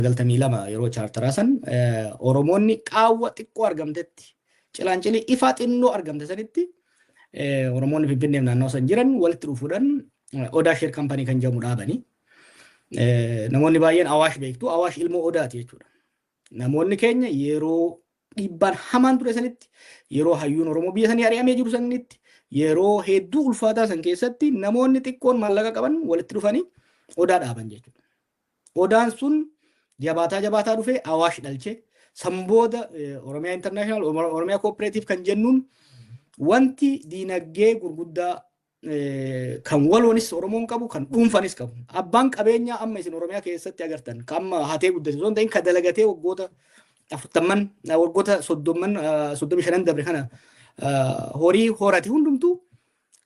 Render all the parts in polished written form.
galtamii lama yeroo chaartaraa san Oromoonni qaawwa xiqqoo argamtetti cilaanchilii ifaa xinnoo argamte sanitti Oromoonni Finfinneef naannoo san jiran walitti dhufuudhaan Odaa Sheer Kampanii kan jedhamu dhaabanii namoonni baay'een Awaash beektu Awaash ilmoo Odaati jechuudha. Namoonni keenya yeroo dhiibbaan hamaan ture sanitti yeroo hayyuun Oromoo biyya sanii ari'amee jiru sanitti yeroo hedduu ulfaataa san keessatti namoonni xiqqoon maallaqa qaban walitti dhufanii Odaa dhaaban jechuudha. Odaan sun jabaataa dhufee Awaash dhalchee sambooda Oromiyaa International Oromiyaa Cooperative kan jennuun wanti diinagdee gurguddaa kan waloonis Oromoon qabu kan dhuunfanis qabu. Abbaan qabeenyaa amma isin Oromiyaa keessatti agartan kan amma hatee guddate osoo hin ta'in kan dalagatee waggoota 40 waggoota 35 dabre kana horii horate hundumtuu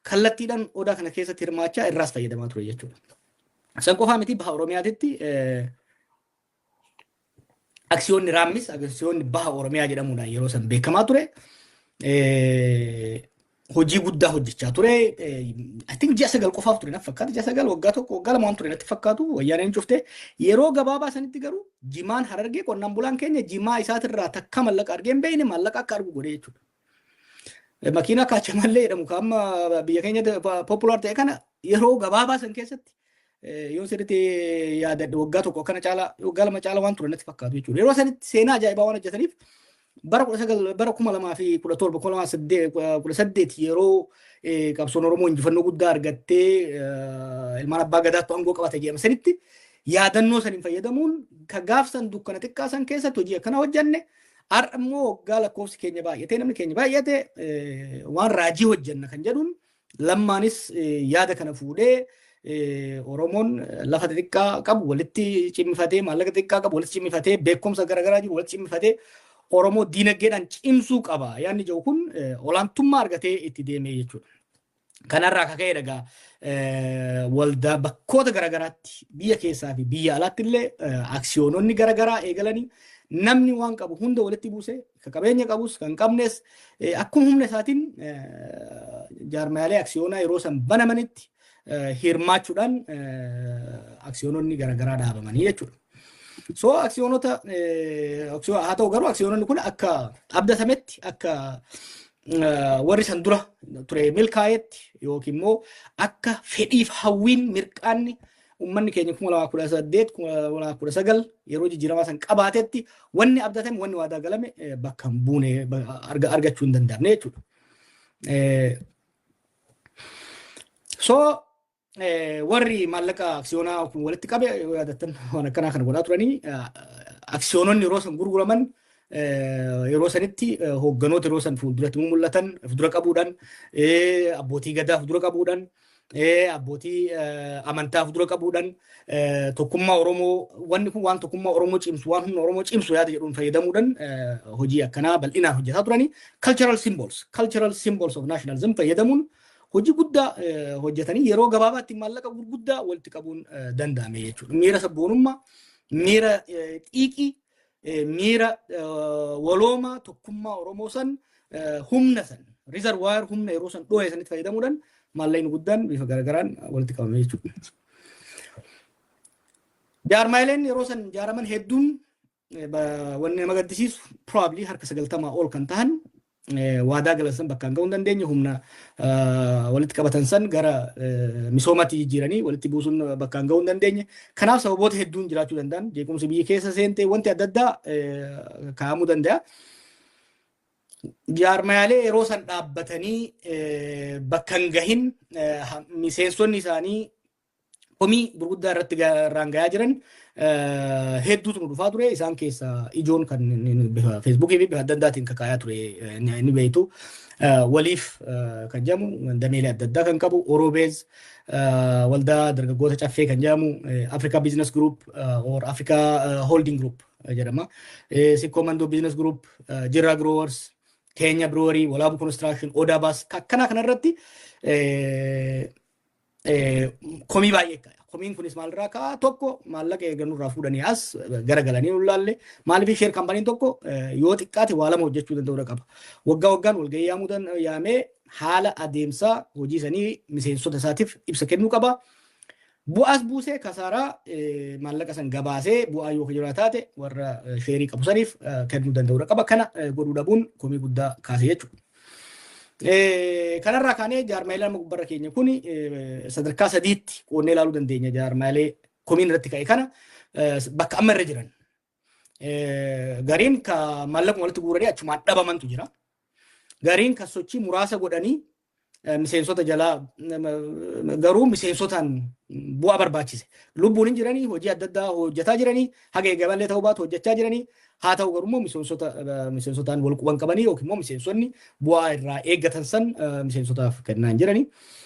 kallattiidhaan Odaa kana keessatti hirmaachaa irraas fayyadamaa ture jechuudha. San qofaa miti baha Oromiyaatitti aksiyoonni raammis aksiyoonni baha Oromiyaa jedhamuudhaan yeroo san beekamaa ture. Hojii guddaa hojjechaa ture. I think ji'a 9 qofaaf ture natti fakkaata. Ji'a 9 waggaa tokko waggaa lamaan ture natti fakkaatu. Wayyaaneen cuftee yeroo gabaabaa sanitti garuu jimaan Harargee qonnaan bulaan keenya jimaa isaatirraa takka mallaqa argee hin beekne mallaqa akka argu godhe jechuudha. Makiinaa kaachamallee jedhamu kan amma biyya keenya populaar ta'e kana yeroo gabaabaa san keessatti yoo sirriitti yaadadde waggaa tokko akkana caalaa waggaa lama caalaa waan ture natti fakkaatu jechuudha. Yeroo sanitti seenaa ajaa'ibaa waan hojjetaniif bara 2018 yeroo qabsoon Oromoo injifannoo guddaa argattee ilmaan abbaa gadaatu aangoo qabate jedhama sanitti yaadannoo saniin fayyadamuun ka gaafsan dukkana xiqqaa san keessatti hojii akkana hojjenne har'a immoo waggaa lakkoofsi keenya baay'atee namni keenya baay'ate waan raajii hojjenna kan jedhuun lammaanis yaada kana fuudhee Oromoon lafa xiqqaa qabu walitti cimmifatee maallaqa xiqqaa qabu walitti cimmifatee beekumsa garaagaraa jiru walitti cimmifatee Oromoo diinagdeedhaan cimsuu qaba. Yaadni jiru kun olaantummaa argatee itti deemee jechuudha. Kanarraa kaka'ee dhagaa waldaa bakkoota garaagaraatti biyya keessaa fi biyya alaatti illee aksiyoononni garaagaraa eegalanii namni waan qabu hunda walitti buusee kan qabeenya qabus kan qabnes akkuma humna isaatiin jaarmaalee aksiyoonaa yeroo san banamanitti hirmaachuudhaan aksiyoononni garaagaraa dhaabamanii jechuudha. So aksiyoonota haa ta'u garuu aksiyoononni kun akka abdatametti akka warri san dura ture milkaa'etti yookiin immoo akka fedhiif hawwiin mirqaanni uummanni keenya 2018 yeroo jijjiiramaa san qabaatetti wanni abdatame wanni waadaa galame bakka hin buune argachuu hin danda'amne jechuudha. So warri maallaqa aksiyoonaa walitti qabe yaadattan waan akkanaa kana godhaa turanii aksiyoononni yeroo san gurguraman yeroo sanitti hoogganoota yeroo san fuulduratti mul'atan fuuldura qabuudhaan abbootii gadaa fuuldura qabuudhaan abbootii amantaa fuuldura qabuudhaan tokkummaa Oromoo wanni kun waan tokkummaa Oromoo cimsu waan humna Oromoo cimsu yaada jedhuun fayyadamuudhaan hojii akkanaa bal'inaan hojjetaa turanii cultural symbols of nationalism fayyadamuun hojii guddaa hojjetanii yeroo gabaabaatti maallaqa gurguddaa walitti qabuun danda'ame jechuudha. Miira sabboonummaa, miira xiiqii, miira waloomaa tokkummaa Oromoo san humna san rizarwaayar humna yeroo san dhoohe sanitti fayyadamuudhaan maallaqni guddaan bifa garaagaraan walitti qabame jechuudha. Jaarmaaleen yeroo san ijaaraman hedduun wanni nama gaddisiisu probably harka 90 ol kan ta'an waadaa galan bakka hin ga'uu hin dandeenye humna walitti qabatan san gara misoomatti jijjiiranii walitti buusuun bakka hin ga'uu hin dandeenye. Kanaaf sababoota hedduun jiraachuu danda'an jeequmsi biyya keessa seentee wanti adda addaa kaa'amuu danda'a. Jaarmaalee yeroo san dhaabbatanii bakka hin gahin miseensonni isaanii komii gurguddaa irratti raangayaa jiran hedduutu nu dhufaa ture. Isaan keessaa ijoon kan Feesbuukii fi bifa adda addaatiin kakaayaa ture ni beektu. Waliif kan jedhamu dameelee adda addaa kan qabu Orobeez waldaa dargaggoota caffee kan jedhamu Africa Business Group or Africa Holding Group jedhama. Sikkoomandoo Business Group, Jirra Growers, Kenya Brewery, Walaabu Construction, Odaa Bus akkanaa kanarratti komii baay'ee ka'e. Komiin kunis maalirraa ka'a tokko maallaqa eeganurraa fuudhanii as garagalanii ulaalle maaliif sheer kaampaniin tokko yoo xiqqaate waa lama hojjechuu danda'uu qaba. Waggaa waggaan walgahii yaamee haala adeemsaa hojii sanii miseensota isaatiif ibsa kennuu qaba. Bu'aas buusee kasaaraa maallaqa san gabaasee bu'aa yoo jira taate warra sheerii qabu saniif kennuu danda'udha qaba. Kana godhuu dhabuun komii guddaa kaasee jechuudha. Kanarraa kaanee jaarmaalee nama gubbarra keenya kun sadarkaa sadiitti qoonnee ilaaluu dandeenya jaarmaalee komiin irratti ka'e kana bakka amma irra jiran. Gariin ka maallaquma walitti guuranii achumaan dhabamantu jira. Gariin kan sochii muraasa godhanii miseensota jalaa garuu miseensotaan bu'aa barbaachise. Lubbuun hin jiranii hojii adda addaa hojjetaa jiranii haga eegaballee ta'uu baatu hojjechaa jiranii haa ta'u garuu miseensotaan wal quban qabanii yookiin immoo miseensonni bu'aa irraa eeggatan san miseensotaaf kennaa hin jiranii.